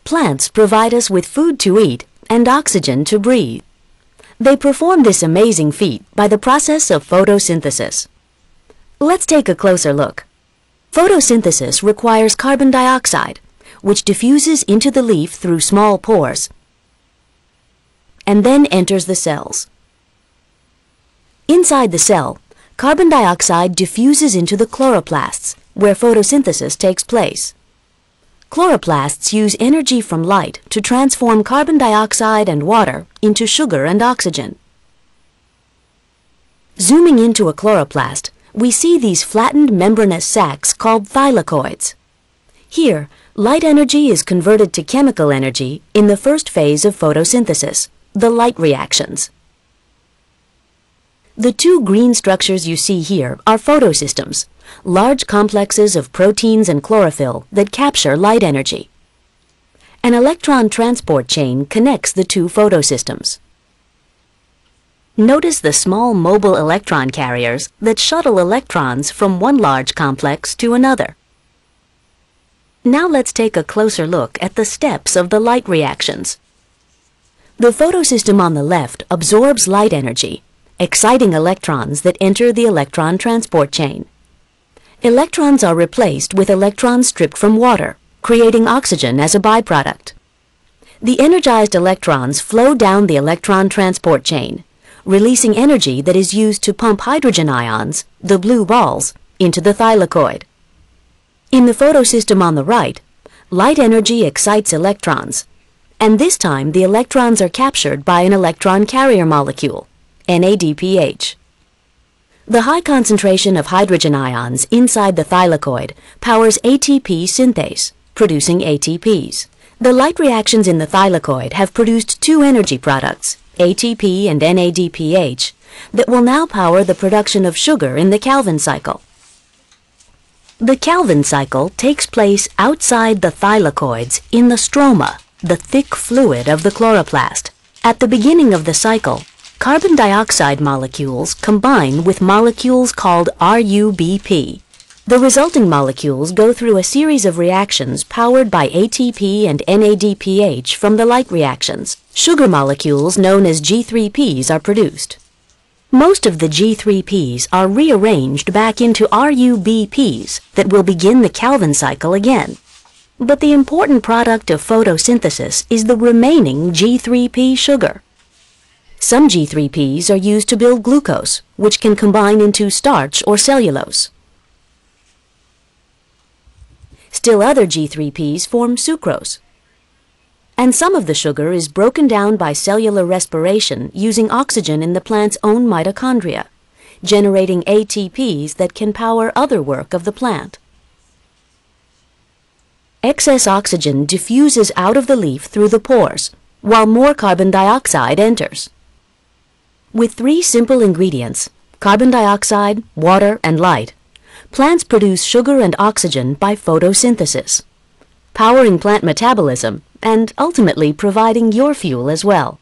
Plants provide us with food to eat and oxygen to breathe. They perform this amazing feat by the process of photosynthesis. Let's take a closer look. Photosynthesis requires carbon dioxide, which diffuses into the leaf through small pores and then enters the cells. Inside the cell, carbon dioxide diffuses into the chloroplasts, where photosynthesis takes place. Chloroplasts use energy from light to transform carbon dioxide and water into sugar and oxygen. Zooming into a chloroplast, we see these flattened membranous sacs called thylakoids. Here, light energy is converted to chemical energy in the first phase of photosynthesis, the light reactions. The two green structures you see here are photosystems, large complexes of proteins and chlorophyll that capture light energy. An electron transport chain connects the two photosystems. Notice the small mobile electron carriers that shuttle electrons from one large complex to another. Now let's take a closer look at the steps of the light reactions. The photosystem on the left absorbs light energy, exciting electrons that enter the electron transport chain. Electrons are replaced with electrons stripped from water, creating oxygen as a byproduct. The energized electrons flow down the electron transport chain, releasing energy that is used to pump hydrogen ions, the blue balls, into the thylakoid. In the photosystem on the right, light energy excites electrons, and this time the electrons are captured by an electron carrier molecule, NADPH. The high concentration of hydrogen ions inside the thylakoid powers ATP synthase, producing ATPs. The light reactions in the thylakoid have produced two energy products, ATP and NADPH, that will now power the production of sugar in the Calvin cycle. The Calvin cycle takes place outside the thylakoids in the stroma, the thick fluid of the chloroplast. At the beginning of the cycle, carbon dioxide molecules combine with molecules called RUBP. The resulting molecules go through a series of reactions powered by ATP and NADPH from the light reactions. Sugar molecules known as G3Ps are produced. Most of the G3Ps are rearranged back into RUBPs that will begin the Calvin cycle again. But the important product of photosynthesis is the remaining G3P sugar. Some G3Ps are used to build glucose, which can combine into starch or cellulose. Still other G3Ps form sucrose. And some of the sugar is broken down by cellular respiration using oxygen in the plant's own mitochondria, generating ATPs that can power other work of the plant. Excess oxygen diffuses out of the leaf through the pores, while more carbon dioxide enters. With three simple ingredients, carbon dioxide, water, and light, plants produce sugar and oxygen by photosynthesis, powering plant metabolism and ultimately providing your fuel as well.